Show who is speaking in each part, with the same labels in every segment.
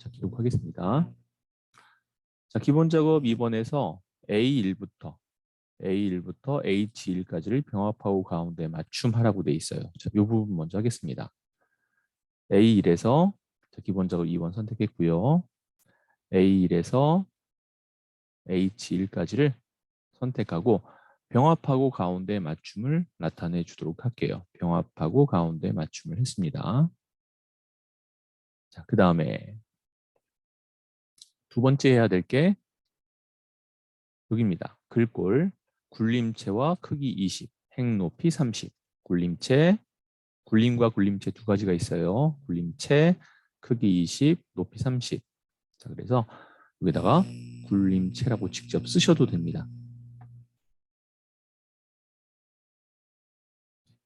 Speaker 1: 자, 기록하겠습니다. 자, 기본 작업 2번에서 A1부터 H1까지를 병합하고 가운데 맞춤하라고 돼 있어요. 자, 이 부분 먼저 하겠습니다. A1에서 기본 작업 2번 선택했고요. A1에서 H1까지를 선택하고 병합하고 가운데 맞춤을 나타내 주도록 할게요. 병합하고 가운데 맞춤을 했습니다. 자, 그 다음에 두 번째 해야 될 게 여기입니다. 글꼴, 굴림체와 크기 20, 행높이 30. 굴림체, 굴림과 굴림체 두 가지가 있어요. 굴림체, 크기 20, 높이 30. 자, 그래서 여기다가 굴림체라고 직접 쓰셔도 됩니다.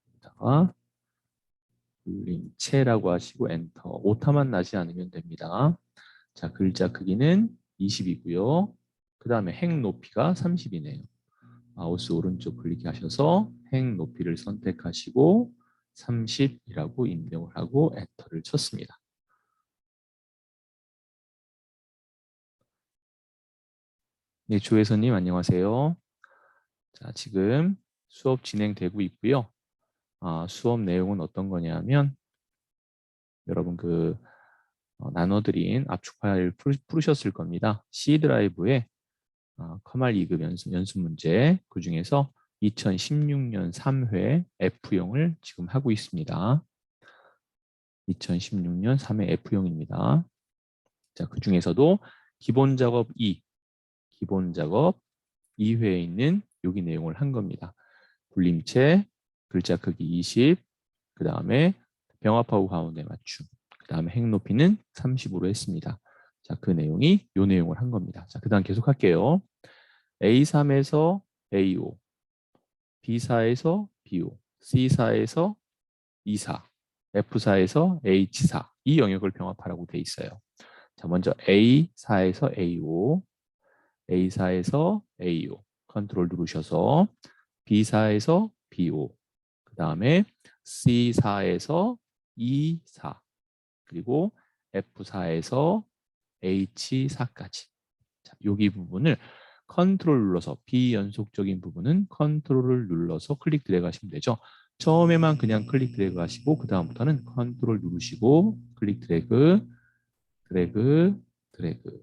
Speaker 1: 여기다가 굴림체라고 하시고 엔터. 오타만 나지 않으면 됩니다. 자, 글자 크기는 20이고요. 그 다음에 행 높이가 30이네요. 마우스 오른쪽 클릭하셔서 행 높이를 선택하시고 30이라고 입력을 하고 엔터를 쳤습니다. 네, 조혜선님 안녕하세요. 자, 지금 수업 진행되고 있고요. 수업 내용은 어떤 거냐면 여러분 나눠드린 압축 파일 풀으셨을 겁니다. C 드라이브에 커말 2급 연습 문제 그 중에서 2016년 3회 F형을 지금 하고 있습니다. 2016년 3회 F형입니다. 자, 그 중에서도 기본 작업 2회에 있는 여기 내용을 한 겁니다. 굴림체, 글자 크기 20, 그 다음에 병합하고 가운데 맞춤, 그 다음에 행 높이는 30으로 했습니다. 자, 그 내용이 이 내용을 한 겁니다. 자, 그 다음 계속 할게요. A3에서 A5, B4에서 B5, C4에서 E4, F4에서 H4 이 영역을 병합하라고 돼 있어요. 자, 먼저 A4에서 A5, A4에서 A5 컨트롤 누르셔서 B4에서 B5, 그 다음에 C4에서 E4, 그리고 F4에서 H4까지. 자, 여기 부분을 컨트롤 눌러서 비연속적인 부분은 컨트롤을 눌러서 클릭 드래그 하시면 되죠. 처음에만 그냥 클릭 드래그 하시고 그 다음부터는 컨트롤 누르시고 클릭 드래그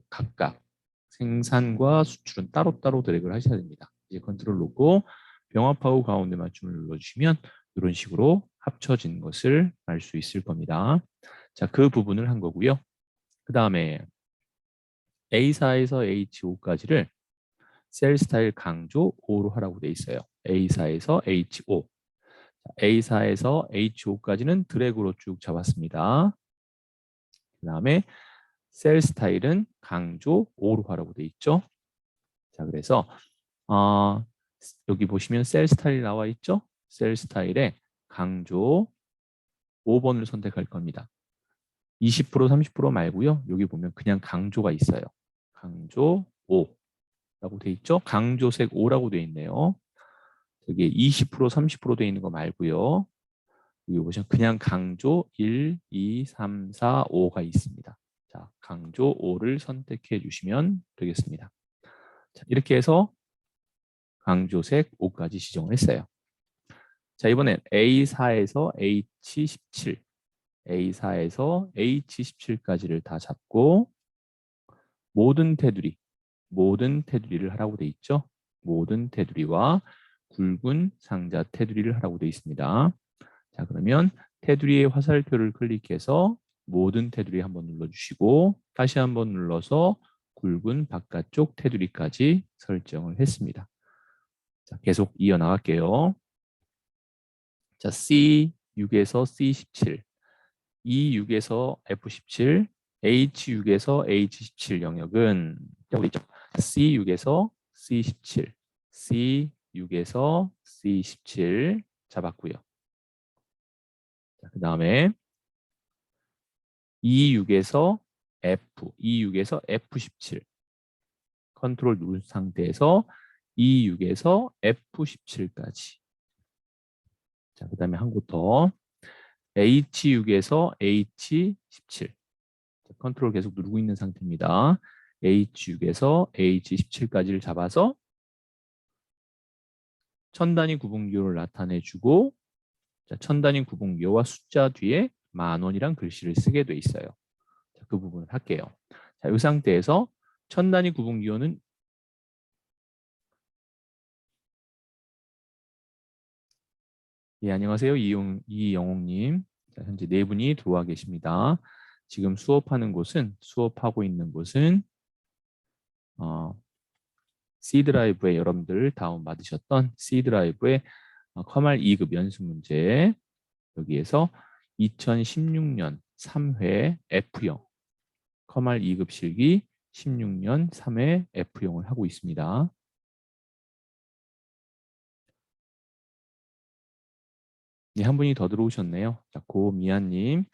Speaker 1: 각각 생산과 수출은 따로따로 드래그를 하셔야 됩니다. 이제 컨트롤 놓고 병합하고 가운데 맞춤을 눌러주시면 이런 식으로 합쳐진 것을 알 수 있을 겁니다. 자, 그 부분을 한 거고요. 그 다음에 A4에서 H5까지를 셀 스타일 강조 5로 하라고 돼 있어요. A4에서 H5. A4에서 H5까지는 드래그로 쭉 잡았습니다. 그 다음에 셀 스타일은 강조 5로 하라고 돼 있죠. 자, 그래서 여기 보시면 셀 스타일 나와 있죠. 셀 스타일에 강조 5번을 선택할 겁니다. 20% 30% 말고요. 여기 보면 그냥 강조가 있어요. 강조 5라고 돼 있죠. 강조색 5라고 돼 있네요. 여기 20% 30% 돼 있는 거 말고요. 여기 보시면 그냥 강조 1, 2, 3, 4, 5가 있습니다. 자, 강조 5를 선택해 주시면 되겠습니다. 자, 이렇게 해서 강조색 5까지 지정을 했어요. 자, 이번엔 A4에서 H17, A4에서 H17까지를 다 잡고 모든 테두리를 하라고 돼 있죠. 모든 테두리와 굵은 상자 테두리를 하라고 돼 있습니다. 자, 그러면 테두리의 화살표를 클릭해서 모든 테두리 한번 눌러주시고 다시 한번 눌러서 굵은 바깥쪽 테두리까지 설정을 했습니다. 자, 계속 이어나갈게요. 자, C6에서 C17, E6에서 F17, H6에서 H17 영역은 있죠. C6에서 C17, C6에서 C17 잡았고요. 그 다음에 E6에서 F17 컨트롤 누른 상태에서 E6에서 F17까지. 자, 그 다음에 한 곳 더 H6에서 H17. 컨트롤 계속 누르고 있는 상태입니다. H6에서 H17까지를 잡아서 천 단위 구분기호를 나타내주고, 자, 천 단위 구분기호와 숫자 뒤에 10,000원이란 글씨를 쓰게 돼 있어요. 자, 그 부분을 할게요. 자, 이 상태에서 천 단위 구분기호는 예, 안녕하세요. 이영옥님. 자, 현재 네 분이 들어와 계십니다. 지금 수업하고 있는 곳은 C 드라이브에 여러분들 다운받으셨던 C 드라이브의 커말 2급 연습 문제, 여기에서 2016년 3회 F형 커말 2급 실기 16년 3회 F형을 하고 있습니다. 네, 한 분이 더 들어오셨네요. 자, 고미아님.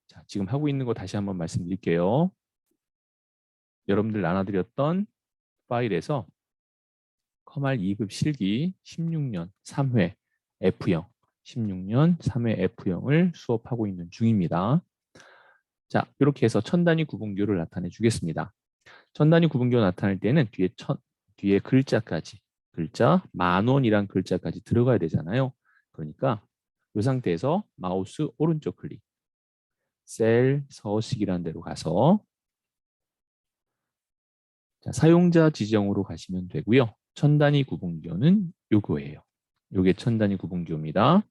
Speaker 1: 자, 지금 하고 있는 거 다시 한번 말씀드릴게요. 여러분들 나눠드렸던 파일에서 커말 2급 실기 16년 3회 F형 16년 3회 F형을 수업하고 있는 중입니다. 자, 이렇게 해서 천 단위 구분교를 나타내 주겠습니다. 천 단위 구분교 나타낼 때는 뒤에 글자까지, 글자 10,000원이란 글자까지 들어가야 되잖아요. 그러니까 이 상태에서 마우스 오른쪽 클릭, 셀 서식이라는 데로 가서, 자, 사용자 지정으로 가시면 되고요. 천 단위 구분교는 요거예요. 요게 천 단위 구분교입니다.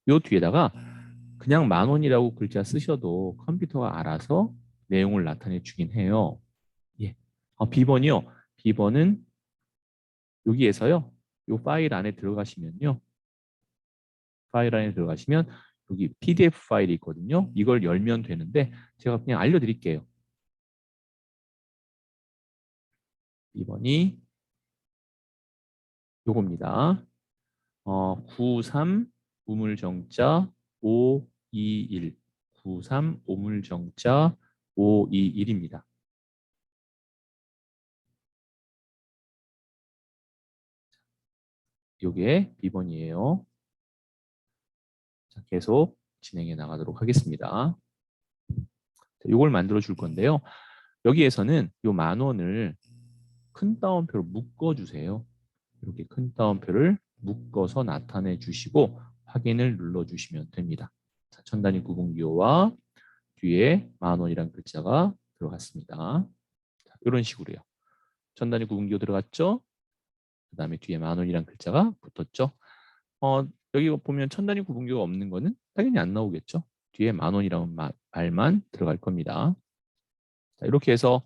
Speaker 1: 요 뒤에다가 그냥 10,000원이라고 글자 쓰셔도 컴퓨터가 알아서 내용을 나타내 주긴 해요. 예. B번이요. B번은 여기에서요. 요 파일 안에 들어가시면요. 파일 안에 들어가시면 여기 PDF 파일이 있거든요. 이걸 열면 되는데 제가 그냥 알려드릴게요. B번이 요겁니다. 93 우물정자 521 93 우물정자 521입니다. 요게 B번이에요. 자, 계속 진행해 나가도록 하겠습니다. 이걸 만들어 줄 건데요. 여기에서는 요 10,000원을 큰 따옴표로 묶어 주세요. 이렇게 큰 따옴표를 묶어서 나타내 주시고 확인을 눌러 주시면 됩니다. 자, 천 단위 구분기호와 뒤에 10,000원이라는 글자가 들어갔습니다. 자, 이런 식으로요. 천 단위 구분기호 들어갔죠? 그 다음에 뒤에 10,000원이라는 글자가 붙었죠? 여기 보면 천 단위 구분기호가 없는 거는 당연히 안 나오겠죠? 뒤에 10,000원이라는 말만 들어갈 겁니다. 자, 이렇게 해서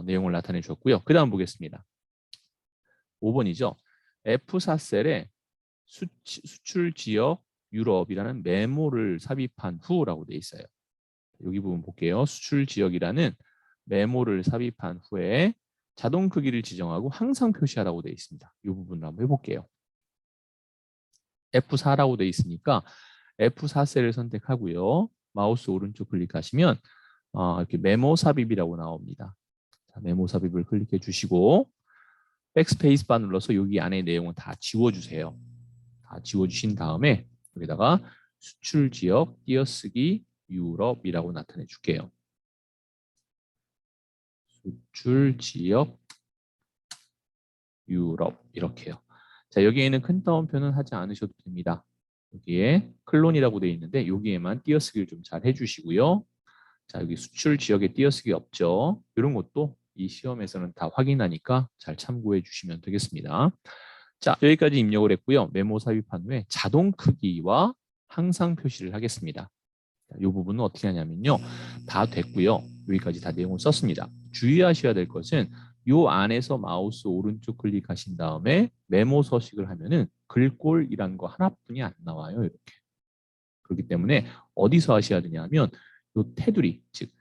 Speaker 1: 내용을 나타내 주었고요. 그 다음 보겠습니다. 5번이죠. F4셀에 수출 지역 유럽이라는 메모를 삽입한 후라고 되어 있어요. 여기 부분 볼게요. 수출 지역이라는 메모를 삽입한 후에 자동 크기를 지정하고 항상 표시하라고 되어 있습니다. 이 부분을 한번 해볼게요. F4라고 되어 있으니까 F4셀을 선택하고요. 마우스 오른쪽 클릭하시면 이렇게 메모 삽입이라고 나옵니다. 자, 메모 삽입을 클릭해 주시고 백스페이스 바 눌러서 여기 안에 내용은 다 지워주세요. 다 지워주신 다음에 여기다가 수출 지역 띄어쓰기 유럽이라고 나타내 줄게요. 수출 지역 유럽 이렇게요. 자, 여기에는 큰 따옴표는 하지 않으셔도 됩니다. 여기에 클론이라고 되어 있는데 여기에만 띄어쓰기를 좀 잘 해주시고요. 자, 여기 수출 지역에 띄어쓰기 없죠. 이런 것도 이 시험에서는 다 확인하니까 잘 참고해 주시면 되겠습니다. 자, 여기까지 입력을 했고요. 메모 삽입한 후에 자동 크기와 항상 표시를 하겠습니다. 이 부분은 어떻게 하냐면요. 다 됐고요. 여기까지 다 내용을 썼습니다. 주의하셔야 될 것은 이 안에서 마우스 오른쪽 클릭하신 다음에 메모 서식을 하면은 글꼴이란 거 하나뿐이 안 나와요. 이렇게. 그렇기 때문에 어디서 하셔야 되냐면 이 테두리, 즉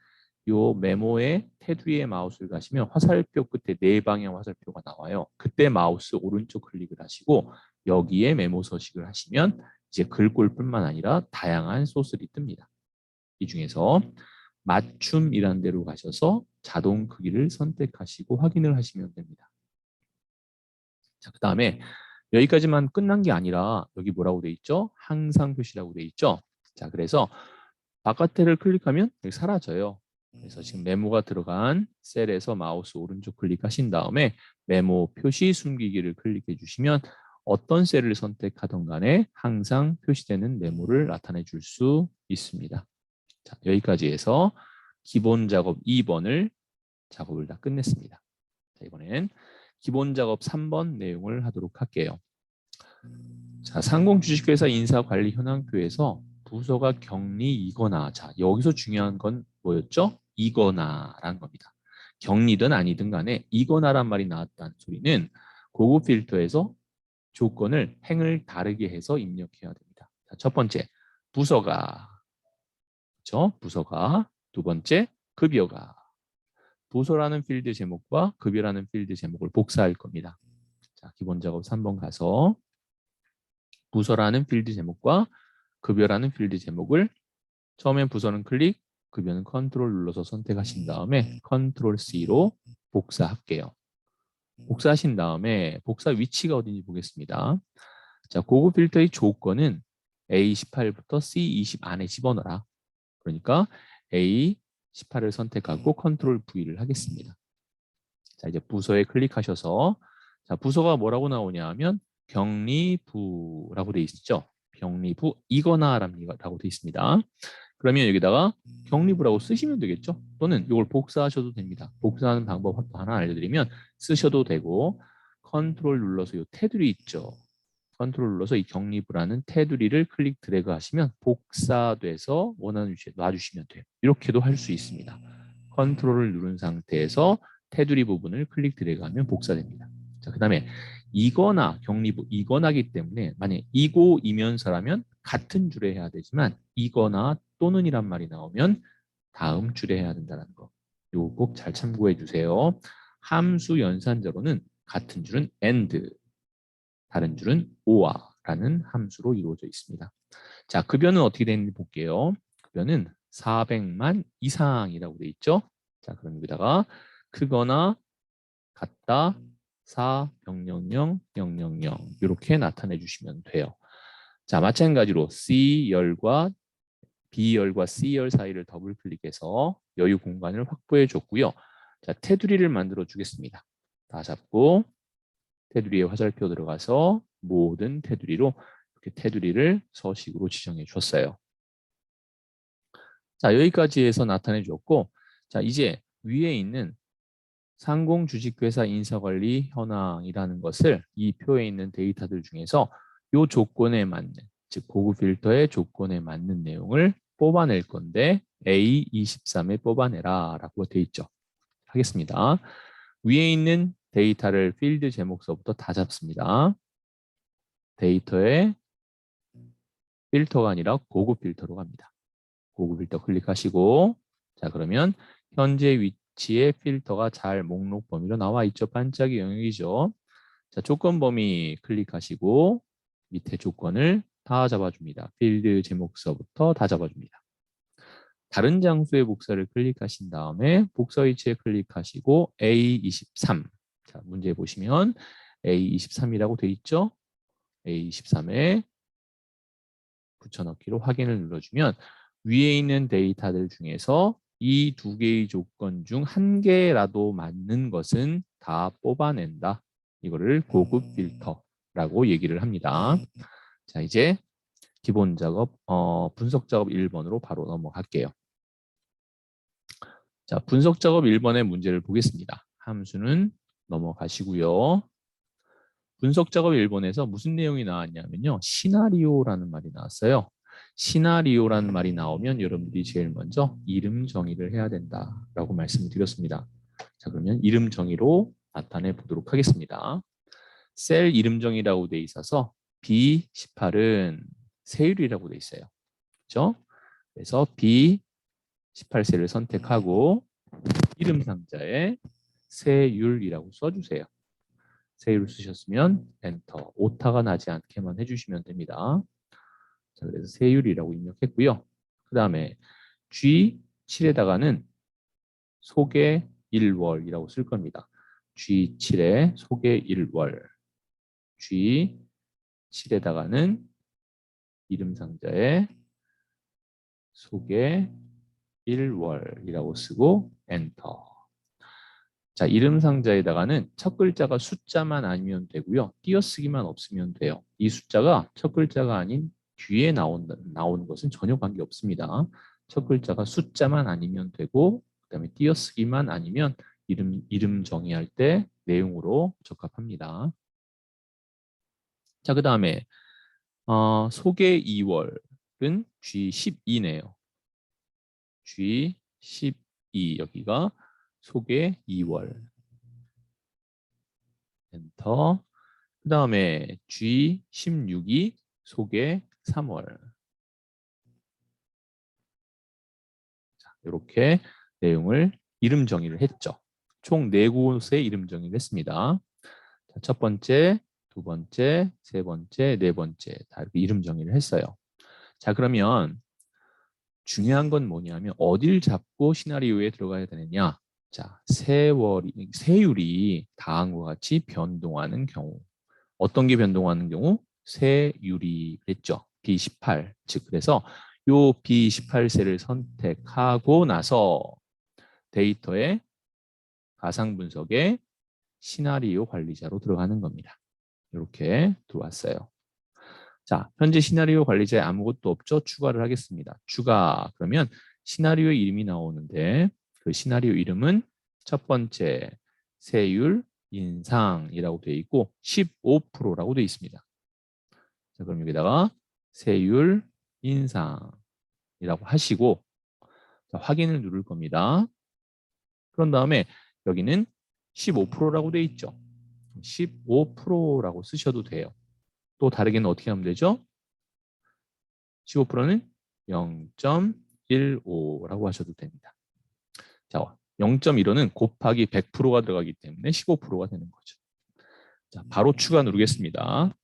Speaker 1: 요 메모의 테두리에 마우스를 가시면 화살표 끝에 네 방향 화살표가 나와요. 그때 마우스 오른쪽 클릭을 하시고 여기에 메모 서식을 하시면 이제 글꼴뿐만 아니라 다양한 소스들이 뜹니다. 이 중에서 맞춤이라는 데로 가셔서 자동 크기를 선택하시고 확인을 하시면 됩니다. 자, 그 다음에 여기까지만 끝난 게 아니라 여기 뭐라고 돼 있죠? 항상 표시라고 돼 있죠? 자, 그래서 바깥에를 클릭하면 여기 사라져요. 그래서 지금 메모가 들어간 셀에서 마우스 오른쪽 클릭하신 다음에 메모 표시 숨기기를 클릭해 주시면 어떤 셀을 선택하던 간에 항상 표시되는 메모를 나타내 줄 수 있습니다. 자, 여기까지 해서 기본 작업 2번을 작업을 다 끝냈습니다. 자, 이번엔 기본 작업 3번 내용을 하도록 할게요. 자, 상공주식회사 인사관리 현황표에서 부서가 격리이거나, 자, 여기서 중요한 건 뭐였죠? 이거나라는 겁니다. 격리든 아니든 간에 이거나란 말이 나왔다는 소리는 고급 필터에서 조건을 행을 다르게 해서 입력해야 됩니다. 자, 첫 번째, 부서가, 그렇죠? 부서가. 두 번째, 급여가. 부서라는 필드 제목과 급여라는 필드 제목을 복사할 겁니다. 자, 기본 작업 3번 가서 부서라는 필드 제목과 급여라는 필드 제목을 처음엔 부서는 클릭, 급여는 컨트롤 눌러서 선택하신 다음에 컨트롤 C로 복사할게요. 복사하신 다음에 복사 위치가 어딘지 보겠습니다. 자, 고급 필터의 조건은 A18부터 C20 안에 집어넣어라. 그러니까 A18을 선택하고 컨트롤 V를 하겠습니다. 자, 이제 부서에 클릭하셔서 자, 부서가 뭐라고 나오냐 하면 격리부라고 돼 있죠. 격리부 이거나라고 돼 있습니다. 그러면 여기다가 격리부라고 쓰시면 되겠죠. 또는 이걸 복사하셔도 됩니다. 복사하는 방법 하나 알려드리면 쓰셔도 되고 컨트롤 눌러서 이 테두리 있죠. 컨트롤 눌러서 이 격리부라는 테두리를 클릭 드래그 하시면 복사돼서 원하는 위치에 놔주시면 돼요. 이렇게도 할 수 있습니다. 컨트롤을 누른 상태에서 테두리 부분을 클릭 드래그 하면 복사됩니다. 자, 그 다음에 이거나 격리부 이거나기 때문에 만약 이고이면서라면 같은 줄에 해야 되지만 이거나 또는이란 말이 나오면 다음 줄에 해야 된다는 거. 이거 꼭 잘 참고해 주세요. 함수 연산자로는 같은 줄은 and, 다른 줄은 or라는 함수로 이루어져 있습니다. 자, 급여는 어떻게 되는지 볼게요. 급여는 400만 이상이라고 돼 있죠. 자, 그럼 여기다가 크거나 같다 4 000 000 이렇게 나타내 주시면 돼요. 자, 마찬가지로 C열과 B열과 C열 사이를 더블 클릭해서 여유 공간을 확보해 줬고요. 자, 테두리를 만들어 주겠습니다. 다 잡고 테두리에 화살표 들어가서 모든 테두리로 이렇게 테두리를 서식으로 지정해 줬어요. 자, 여기까지 해서 나타내 줬고, 자, 이제 위에 있는 상공주식회사 인사관리 현황이라는 것을 이 표에 있는 데이터들 중에서 이 조건에 맞는, 즉 고급 필터의 조건에 맞는 내용을 뽑아낼 건데 A23에 뽑아내라 라고 돼 있죠. 하겠습니다. 위에 있는 데이터를 필드 제목서부터 다 잡습니다. 데이터에 필터가 아니라 고급 필터로 갑니다. 고급 필터 클릭하시고 자, 그러면 현재 위치에 필터가 잘 목록 범위로 나와 있죠. 반짝이 영역이죠. 자, 조건 범위 클릭하시고 밑에 조건을 다 잡아줍니다. 필드 제목서부터 다 잡아줍니다. 다른 장소의 복사를 클릭하신 다음에 복사 위치에 클릭하시고 A23. 자, 문제 보시면 A23이라고 돼 있죠. A23에 붙여넣기로 확인을 눌러주면 위에 있는 데이터들 중에서 이 두 개의 조건 중 한 개라도 맞는 것은 다 뽑아낸다. 이거를 고급 필터라고 얘기를 합니다. 자, 이제 기본 작업, 분석 작업 1번으로 바로 넘어갈게요. 자, 분석 작업 1번의 문제를 보겠습니다. 함수는 넘어가시고요. 분석 작업 1번에서 무슨 내용이 나왔냐면요. 시나리오라는 말이 나왔어요. 시나리오라는 말이 나오면 여러분들이 제일 먼저 이름 정의를 해야 된다라고 말씀을 드렸습니다. 자, 그러면 이름 정의로 나타내 보도록 하겠습니다. 셀 이름 정의라고 돼 있어서 B18은 세율이라고 돼 있어요. 그렇죠? 그래서 B18셀을 선택하고 이름 상자에 세율이라고 써주세요. 세율을 쓰셨으면 엔터, 오타가 나지 않게만 해주시면 됩니다. 자, 그래서 세율이라고 입력했고요. 그 다음에 G7에다가는 소개 1월이라고 쓸 겁니다. G7에 소개 1월. G7에다가는 이름 상자에 소개 1월이라고 쓰고 엔터. 자, 이름 상자에다가는 첫 글자가 숫자만 아니면 되고요. 띄어쓰기만 없으면 돼요. 이 숫자가 첫 글자가 아닌 뒤에 나오는 것은 전혀 관계 없습니다. 첫 글자가 숫자만 아니면 되고, 그다음에 띄어쓰기만 아니면 이름 정의할 때 내용으로 적합합니다. 자, 그다음에 소개 2월은 G12네요. G12 여기가 소개 2월. 엔터. 그 다음에 G16이 소개 3월. 자, 이렇게 내용을 이름 정의를 했죠. 총 4곳의 이름 정의를 했습니다. 자, 첫 번째, 두 번째, 세 번째, 네 번째 다 이렇게 이름 정의를 했어요. 자, 그러면 중요한 건 뭐냐면 어딜 잡고 시나리오에 들어가야 되느냐. 자, 세율이 다음과 같이 변동하는 경우. 어떤 게 변동하는 경우? 세율이 그랬죠. B18. 즉 그래서 요 B18세를 선택하고 나서 데이터의 가상 분석에 시나리오 관리자로 들어가는 겁니다. 이렇게 들어왔어요. 자, 현재 시나리오 관리자에 아무것도 없죠? 추가를 하겠습니다. 추가. 그러면 시나리오 이름이 나오는데 그 시나리오 이름은 첫 번째 세율 인상이라고 되어 있고 15%라고 되어 있습니다. 자, 그럼 여기다가 세율 인상이라고 하시고 자, 확인을 누를 겁니다. 그런 다음에 여기는 15%라고 되어 있죠. 15%라고 쓰셔도 돼요. 또 다르게는 어떻게 하면 되죠? 15%는 0.15라고 하셔도 됩니다. 자, 0.15는 곱하기 100%가 들어가기 때문에 15%가 되는 거죠. 자, 바로 추가 누르겠습니다.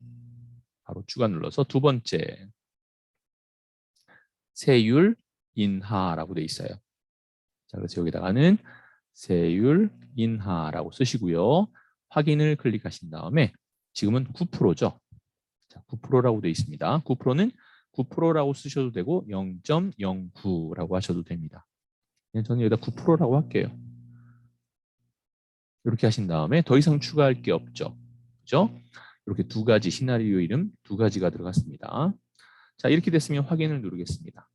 Speaker 1: 바로 추가 눌러서 두 번째 세율 인하라고 돼 있어요. 자, 그래서 여기다가는 세율 인하라고 쓰시고요. 확인을 클릭하신 다음에 지금은 9%죠. 자, 9%라고 돼 있습니다. 9%는 9%라고 쓰셔도 되고 0.09라고 하셔도 됩니다. 저는 여기다 9%라고 할게요. 이렇게 하신 다음에 더 이상 추가할 게 없죠. 그죠? 이렇게 두 가지 시나리오 이름 두 가지가 들어갔습니다. 자, 이렇게 됐으면 확인을 누르겠습니다.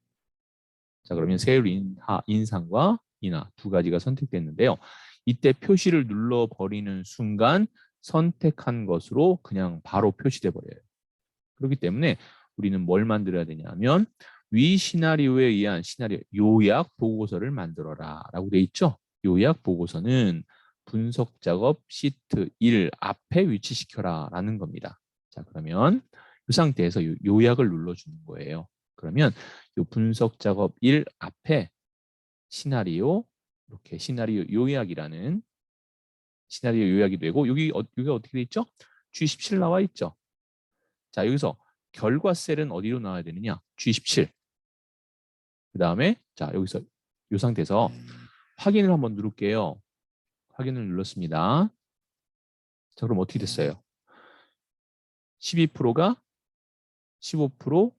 Speaker 1: 자, 그러면 세율 인상과 인하 두 가지가 선택됐는데요. 이때 표시를 눌러버리는 순간 선택한 것으로 그냥 바로 표시돼 버려요. 그렇기 때문에 우리는 뭘 만들어야 되냐면 위 시나리오에 의한 시나리오 요약 보고서를 만들어라 라고 돼 있죠. 요약 보고서는 분석 작업 시트 1 앞에 위치시켜라 라는 겁니다. 자, 그러면 이 상태에서 요약을 눌러주는 거예요. 그러면 이 분석 작업 1 앞에 시나리오 이렇게 시나리오 요약이라는 시나리오 요약이 되고 여기가 어떻게 돼 있죠? G17 나와 있죠. 자, 여기서 결과 셀은 어디로 나와야 되느냐? G17. 그 다음에 자, 여기서 이 상태에서 확인을 한번 누를게요. 확인을 눌렀습니다. 자, 그럼 어떻게 됐어요? 12%가 15%,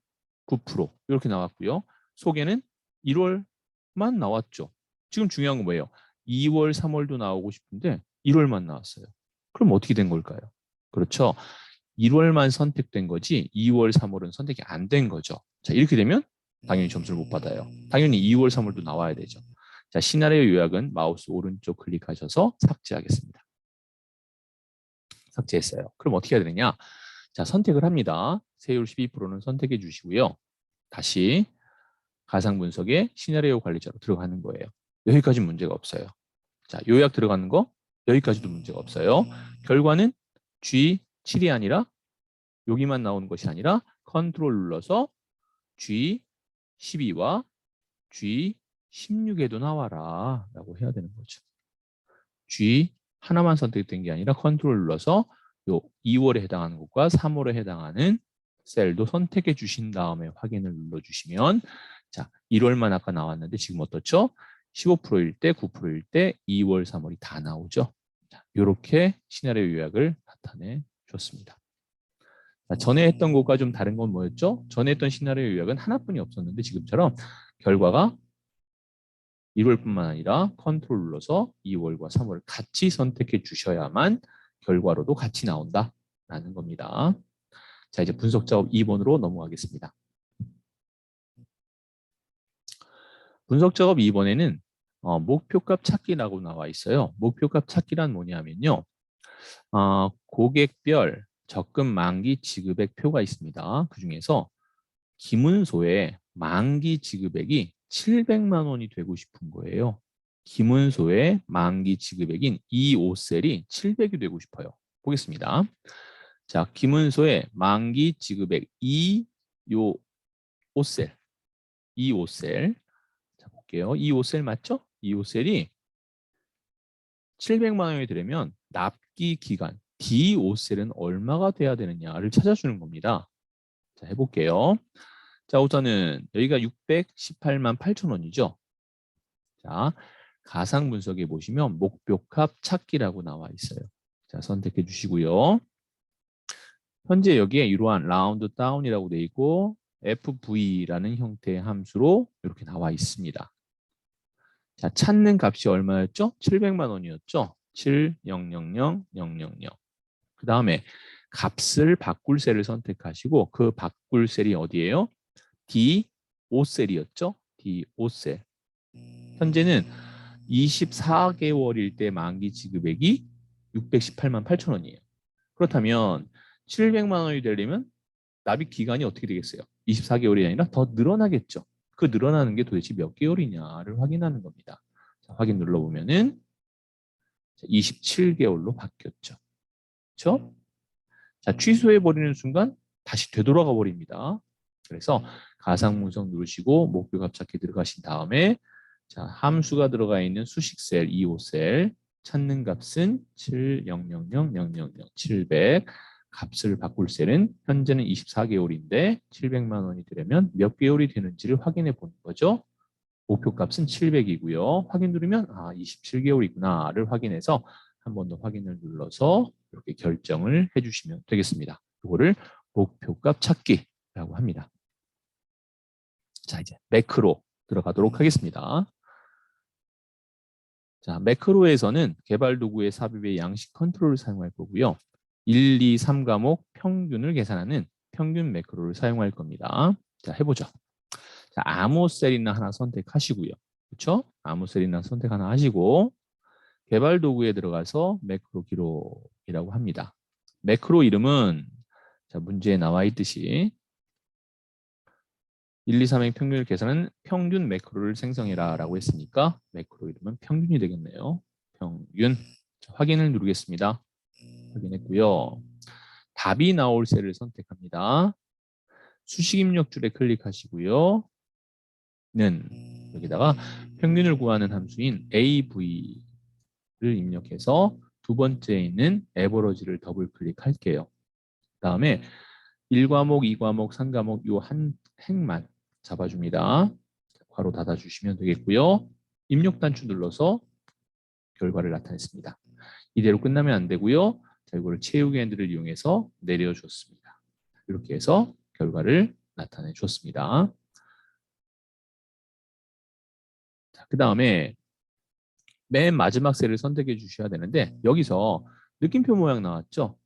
Speaker 1: 9% 이렇게 나왔고요. 소개는 1월만 나왔죠. 지금 중요한 건 뭐예요? 2월, 3월도 나오고 싶은데 1월만 나왔어요. 그럼 어떻게 된 걸까요? 그렇죠. 1월만 선택된 거지 2월, 3월은 선택이 안 된 거죠. 자, 이렇게 되면 당연히 점수를 못 받아요. 당연히 2월, 3월도 나와야 되죠. 자, 시나리오 요약은 마우스 오른쪽 클릭하셔서 삭제하겠습니다. 삭제했어요. 그럼 어떻게 해야 되느냐? 자, 선택을 합니다. 세율 12%는 선택해 주시고요. 다시 가상 분석의 시나리오 관리자로 들어가는 거예요. 여기까지 문제가 없어요. 자, 요약 들어가는 거 여기까지도 문제가 없어요. 결과는 G7이 아니라 여기만 나오는 것이 아니라 컨트롤 눌러서 G12와 G16에도 나와라 라고 해야 되는 거죠. G 하나만 선택된 게 아니라 컨트롤 눌러서 요 2월에 해당하는 것과 3월에 해당하는 셀도 선택해 주신 다음에 확인을 눌러주시면 자 1월만 아까 나왔는데 지금 어떻죠? 15%일 때, 9%일 때 2월, 3월이 다 나오죠. 자, 이렇게 시나리오 요약을 나타내 줬습니다. 자, 전에 했던 것과 좀 다른 건 뭐였죠? 전에 했던 시나리오 요약은 하나뿐이 없었는데 지금처럼 결과가 1월뿐만 아니라 컨트롤 눌러서 2월과 3월을 같이 선택해 주셔야만 결과로도 같이 나온다라는 겁니다. 자, 이제 분석 작업 2번으로 넘어가겠습니다. 분석 작업 2번에는 목표값 찾기라고 나와 있어요. 목표값 찾기란 뭐냐면요. 고객별 적금 만기 지급액 표가 있습니다. 그중에서 김은소의 만기 지급액이 700만 원이 되고 싶은 거예요. 김은소의 만기 지급액인 이 5셀이 700이 되고 싶어요. 보겠습니다. 자, 김은소의 만기 지급액 요 5셀. 이 5셀. 자, 볼게요. 이 5셀 맞죠? 이 5셀이 700만 원이 되려면 납기 기간 D5셀은 얼마가 돼야 되느냐를 찾아주는 겁니다. 자, 해볼게요. 자, 우선은 여기가 618만 8천 원이죠. 자, 가상 분석에 보시면 목표값 찾기라고 나와 있어요. 자, 선택해 주시고요. 현재 여기에 이러한 라운드 다운이라고 되어 있고 FV라는 형태의 함수로 이렇게 나와 있습니다. 자, 찾는 값이 얼마였죠? 700만 원이었죠? 7000000. 그 다음에 값을 바꿀 셀을 선택하시고 그 바꿀 셀이 어디예요? D5셀이었죠? D5셀. 현재는 24개월일 때 만기 지급액이 618만 8천 원이에요. 그렇다면 700만 원이 되려면 납입 기간이 어떻게 되겠어요? 24개월이 아니라 더 늘어나겠죠. 그 늘어나는 게 도대체 몇 개월이냐를 확인하는 겁니다. 자, 확인 눌러보면은 27개월로 바뀌었죠. 그렇죠? 자, 취소해버리는 순간 다시 되돌아가 버립니다. 그래서 가상분석 누르시고 목표값 찾기 들어가신 다음에 자, 함수가 들어가 있는 수식 셀 2호 셀 찾는 값은 7000000 값을 바꿀 셀은 현재는 24개월인데 700만 원이 되려면 몇 개월이 되는지를 확인해 보는 거죠. 목표값은 700이고요. 확인 누르면 27개월이구나를 확인해서 한 번 더 확인을 눌러서 이렇게 결정을 해주시면 되겠습니다. 이거를 목표값 찾기라고 합니다. 자, 이제 매크로 들어가도록 하겠습니다. 자, 매크로에서는 개발 도구의 삽입의 양식 컨트롤을 사용할 거고요. 1, 2, 3 과목 평균을 계산하는 평균 매크로를 사용할 겁니다. 자, 해보죠. 자, 아무 셀이나 하나 선택하시고요. 그렇죠? 아무 셀이나 선택 하나 하시고 개발 도구에 들어가서 매크로 기록이라고 합니다. 매크로 이름은 자, 문제에 나와 있듯이 1, 2, 3의 평균을 계산하는 평균 매크로를 생성해라 라고 했으니까 매크로 이름은 평균이 되겠네요. 평균. 자, 확인을 누르겠습니다. 확인했고요. 답이 나올 셀을 선택합니다. 수식 입력 줄에 클릭하시고요. 는 여기다가 평균을 구하는 함수인 AV를 입력해서 두 번째에 있는 에버러지를 더블 클릭할게요. 다음에 1과목, 2과목, 3과목 요 한 행만 잡아줍니다. 괄호 닫아주시면 되겠고요. 입력 단추 눌러서 결과를 나타냈습니다. 이대로 끝나면 안 되고요. 자, 이거를 채우기 핸들을 이용해서 내려줬습니다. 이렇게 해서 결과를 나타내 줬습니다. 그 다음에 맨 마지막 셀을 선택해 주셔야 되는데 여기서 느낌표 모양 나왔죠?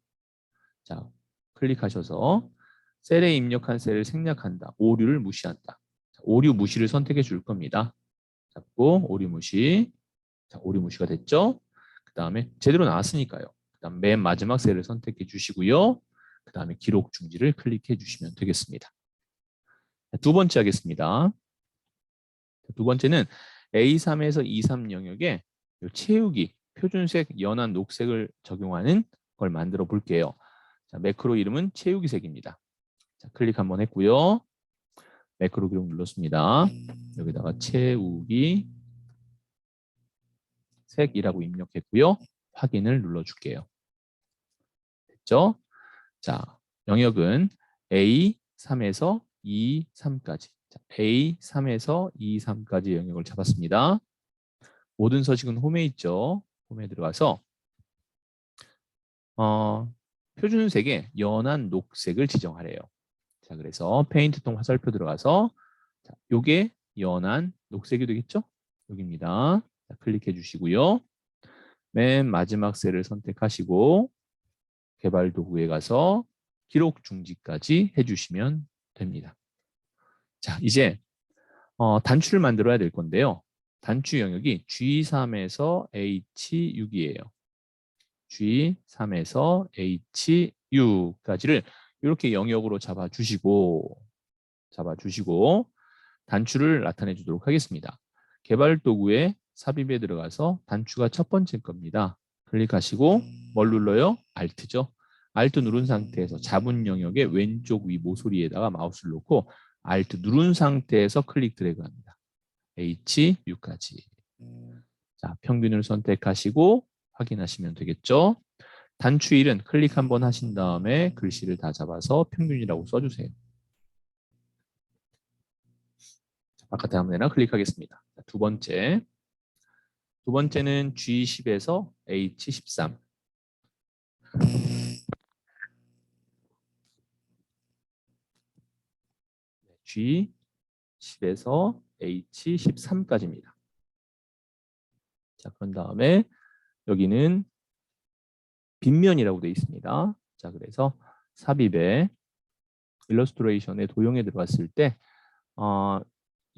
Speaker 1: 자, 클릭하셔서 셀에 입력한 셀을 생략한다. 오류를 무시한다. 자, 오류 무시를 선택해 줄 겁니다. 잡고 오류 무시. 자, 오류 무시가 됐죠? 그 다음에 제대로 나왔으니까요. 그 다음 맨 마지막 셀을 선택해 주시고요. 그 다음에 기록 중지를 클릭해 주시면 되겠습니다. 자, 두 번째 하겠습니다. 두 번째는 A3에서 E3 영역에 채우기, 표준색, 연한 녹색을 적용하는 걸 만들어 볼게요. 자, 매크로 이름은 채우기색입니다. 자, 클릭 한번 했고요. 매크로 기록 눌렀습니다. 여기다가 채우기 색이라고 입력했고요. 확인을 눌러줄게요. 됐죠? 자, 영역은 A3에서 E3까지. 자, A3에서 E3까지 영역을 잡았습니다. 모든 서식은 홈에 있죠. 홈에 들어가서 표준색에 연한 녹색을 지정하래요. 자, 그래서 페인트통 화살표 들어가서 자, 요게 연한 녹색이 되겠죠? 여기입니다. 자, 클릭해 주시고요. 맨 마지막 셀을 선택하시고 개발 도구에 가서 기록 중지까지 해주시면 됩니다. 자, 이제 단추를 만들어야 될 건데요. 단추 영역이 G3에서 H6이에요. G3에서 H6까지를 이렇게 영역으로 잡아주시고 단추를 나타내 주도록 하겠습니다. 개발 도구에 삽입에 들어가서 단추가 첫 번째 겁니다. 클릭하시고 뭘 눌러요? Alt죠. Alt 누른 상태에서 잡은 영역의 왼쪽 위 모서리에다가 마우스를 놓고 Alt 누른 상태에서 클릭 드래그 합니다. H6까지. 자, 평균을 선택하시고 확인하시면 되겠죠. 단추 1은 클릭 한번 하신 다음에 글씨를 다 잡아서 평균이라고 써주세요. 바깥에 아무 데나 클릭하겠습니다. 자, 두 번째는 G10에서 H13. G10에서 H13까지입니다. 자, 그런 다음에 여기는 빗면이라고 되어 있습니다. 자, 그래서 삽입에 일러스트레이션의 도형에 들어갔을 때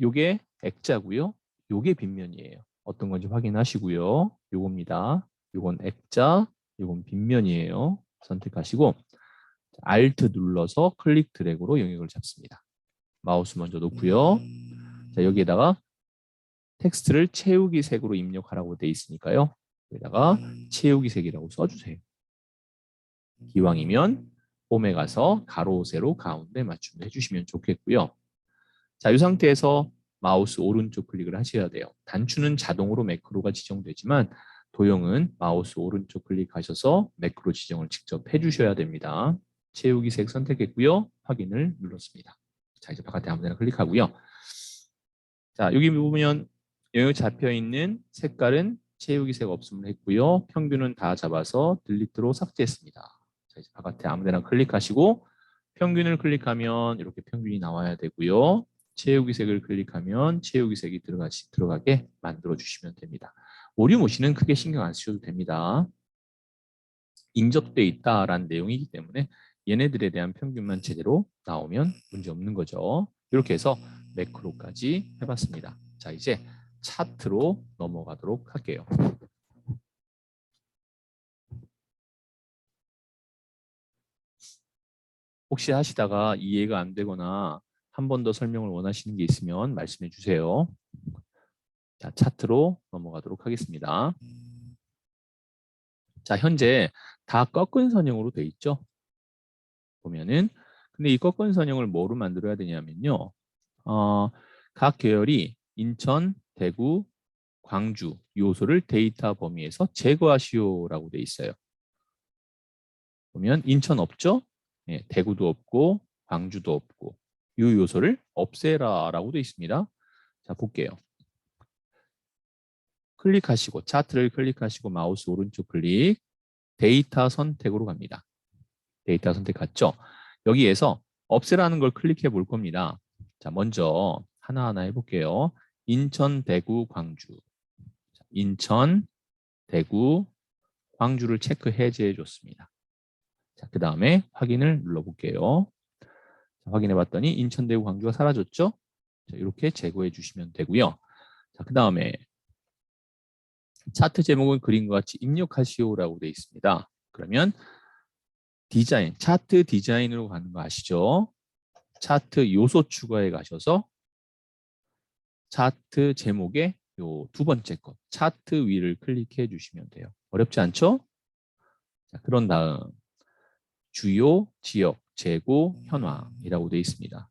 Speaker 1: 요게 액자고요. 요게 빗면이에요. 어떤 건지 확인하시고요. 요겁니다. 요건 액자, 요건 빗면이에요. 선택하시고 Alt 눌러서 클릭 드래그로 영역을 잡습니다. 마우스 먼저 놓고요. 자, 여기에다가 텍스트를 채우기 색으로 입력하라고 되어 있으니까요. 여기다가 채우기 색이라고 써주세요. 기왕이면 홈에 가서 가로, 세로, 가운데 맞춤을 해주시면 좋겠고요. 자, 이 상태에서 마우스 오른쪽 클릭을 하셔야 돼요. 단추는 자동으로 매크로가 지정되지만 도형은 마우스 오른쪽 클릭하셔서 매크로 지정을 직접 해주셔야 됩니다. 채우기 색 선택했고요. 확인을 눌렀습니다. 자, 이제 바깥에 아무 데나 클릭하고요. 자, 여기 보면 영역 잡혀 있는 색깔은 채우기 색 없음을 했고요. 평균은 다 잡아서 딜리트로 삭제했습니다. 자, 이제 바깥에 아무 데나 클릭하시고 평균을 클릭하면 이렇게 평균이 나와야 되고요. 채우기 색을 클릭하면 채우기 색이 들어가게 만들어 주시면 됩니다. 오류무시는 크게 신경 안 쓰셔도 됩니다. 인접돼 있다라는 내용이기 때문에 얘네들에 대한 평균만 제대로 나오면 문제 없는 거죠. 이렇게 해서 매크로까지 해봤습니다. 자, 이제 차트로 넘어가도록 할게요. 혹시 하시다가 이해가 안 되거나 한 번 더 설명을 원하시는 게 있으면 말씀해 주세요. 자, 차트로 넘어가도록 하겠습니다. 자, 현재 다 꺾은 선형으로 돼 있죠. 보면은 근데 이 꺾은 선형을 뭐로 만들어야 되냐면요. 각 계열이 인천, 대구, 광주 요소를 데이터 범위에서 제거하시오라고 돼 있어요. 보면 인천 없죠? 예, 대구도 없고 광주도 없고 이 요소를 없애라라고 돼 있습니다. 자, 볼게요. 클릭하시고 차트를 클릭하시고 마우스 오른쪽 클릭 데이터 선택으로 갑니다. 데이터 선택 갔죠? 여기에서 없애라는 걸 클릭해 볼 겁니다. 자, 먼저 하나하나 해볼게요. 인천, 대구, 광주. 인천, 대구, 광주를 체크 해제해 줬습니다. 자, 그 다음에 확인을 눌러볼게요. 자, 확인해 봤더니 인천, 대구, 광주가 사라졌죠? 자, 이렇게 제거해 주시면 되고요. 자, 그 다음에 차트 제목은 그림과 같이 입력하시오라고 되어 있습니다. 그러면 디자인, 차트 디자인으로 가는 거 아시죠? 차트 요소 추가에 가셔서 차트 제목의 요 두 번째 것, 차트 위를 클릭해 주시면 돼요. 어렵지 않죠? 자, 그런 다음 주요 지역 재고 현황이라고 되어 있습니다.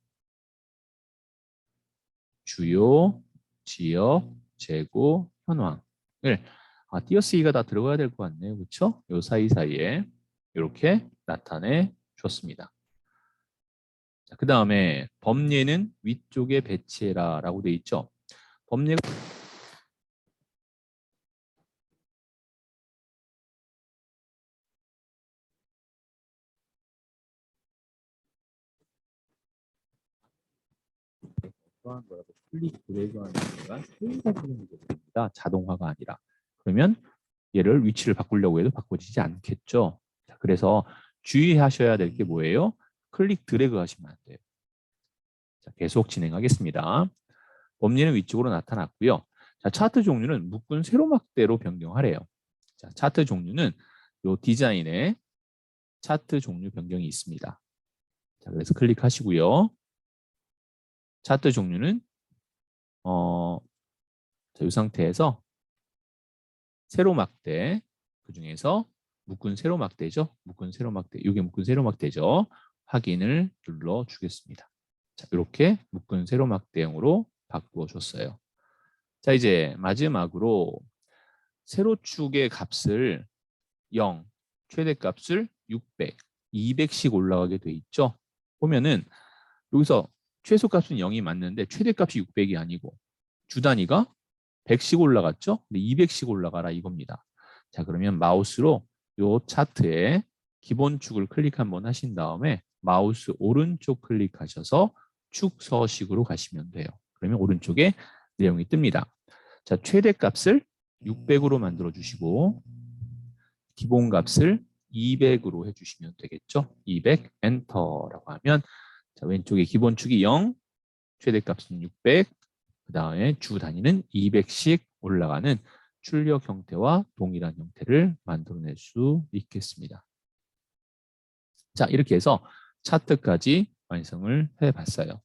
Speaker 1: 주요 지역 재고 현황을 띄어쓰기가 다 들어가야 될 것 같네요. 그렇죠? 요 사이사이에 이렇게 나타내 줬습니다. 그 다음에 범례는 위쪽에 배치해라라고 되어 있죠. 범례가 또한 뭐라고 클릭 드래그하는 순간 소리가 들리게 됩니다. 자동화가 아니라. 그러면 얘를 위치를 바꾸려고 해도 바꿔지지 않겠죠. 자, 그래서 주의하셔야 될 게 뭐예요? 클릭 드래그 하시면 안 돼요. 자, 계속 진행하겠습니다. 범위는 위쪽으로 나타났고요. 자, 차트 종류는 묶은 세로막대로 변경하래요. 자, 차트 종류는 요 디자인에 차트 종류 변경이 있습니다. 자, 그래서 클릭하시고요. 차트 종류는 자, 이 상태에서 세로막대, 그 중에서 묶은 세로막대죠. 묶은 세로막대, 이게 묶은 세로막대죠. 확인을 눌러주겠습니다. 자, 이렇게 묶은 세로막대형으로 바꾸어 줬어요. 자, 이제 마지막으로 세로축의 값을 0, 최대값을 600, 200씩 올라가게 돼 있죠. 보면은 여기서 최소값은 0이 맞는데 최대값이 600이 아니고 주 단위가 100씩 올라갔죠. 근데 200씩 올라가라 이겁니다. 자, 그러면 마우스로 요 차트에 기본축을 클릭 한번 하신 다음에 마우스 오른쪽 클릭하셔서 축서식으로 가시면 돼요. 그러면 오른쪽에 내용이 뜹니다. 자, 최대값을 600으로 만들어 주시고 기본값을 200으로 해주시면 되겠죠. 200 엔터라고 하면 자, 왼쪽에 기본축이 0, 최대값은 600, 그 다음에 주 단위는 200씩 올라가는 출력 형태와 동일한 형태를 만들어낼 수 있겠습니다. 자, 이렇게 해서 차트까지 완성을 해봤어요.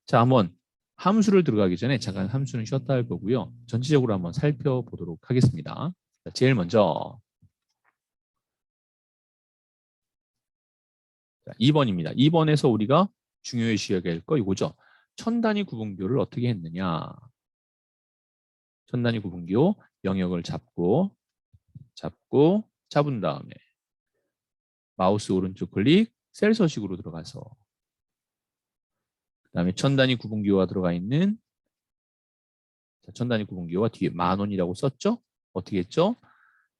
Speaker 1: 자, 한번 함수를 들어가기 전에 잠깐 함수는 쉬었다 할 거고요. 전체적으로 한번 살펴보도록 하겠습니다. 자, 제일 먼저 2번입니다. 2번에서 우리가 중요시해야 할 거 이거죠. 천단위 구분교를 어떻게 했느냐. 천단위 구분교 영역을 잡은 다음에 마우스 오른쪽 클릭 셀 서식으로 들어가서 그 다음에 천단위 구분기호가 들어가 있는 천단위 구분기호가 뒤에 10,000원이라고 썼죠? 어떻게 했죠?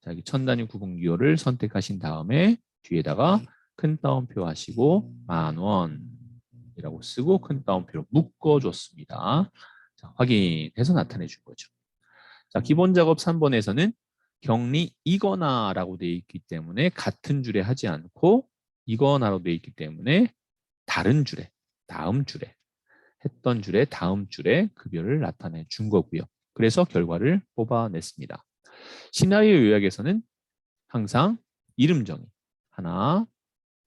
Speaker 1: 자, 여기 천단위 구분기호를 선택하신 다음에 뒤에다가 큰 따옴표 하시고 10,000원이라고 쓰고 큰 따옴표로 묶어줬습니다. 자, 확인해서 나타내 준 거죠. 자, 기본 작업 3번에서는 격리 이거나라고 되어 있기 때문에 같은 줄에 하지 않고 이거나로 되어 있기 때문에 다른 줄에, 다음 줄에, 했던 줄에 다음 줄에 급여를 나타내 준 거고요. 그래서 결과를 뽑아냈습니다. 시나리오 요약에서는 항상 이름 정의 하나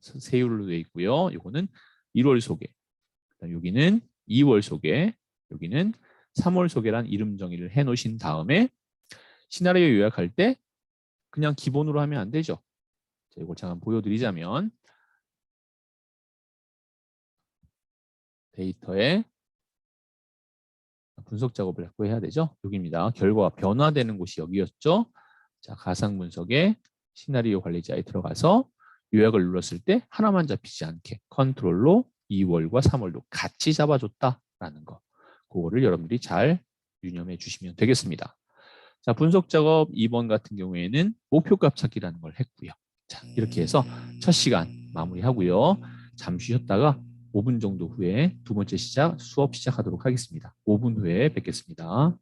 Speaker 1: 세율로 되어 있고요. 이거는 1월 소개, 여기는 2월 소개, 여기는 3월 소개란 이름 정의를 해놓으신 다음에 시나리오 요약할 때 그냥 기본으로 하면 안 되죠. 자, 이걸 잠깐 보여드리자면 데이터에 분석 작업을 자꾸 해야 되죠. 여기입니다. 결과가 변화되는 곳이 여기였죠. 자, 가상 분석에 시나리오 관리자에 들어가서 요약을 눌렀을 때 하나만 잡히지 않게 컨트롤로 2월과 3월도 같이 잡아줬다라는 거. 그거를 여러분들이 잘 유념해 주시면 되겠습니다. 자, 분석 작업 2번 같은 경우에는 목표값 찾기라는 걸 했고요. 자, 이렇게 해서 첫 시간 마무리하고요. 잠시 쉬었다가 5분 정도 후에 두 번째 수업 시작하도록 하겠습니다. 5분 후에 뵙겠습니다.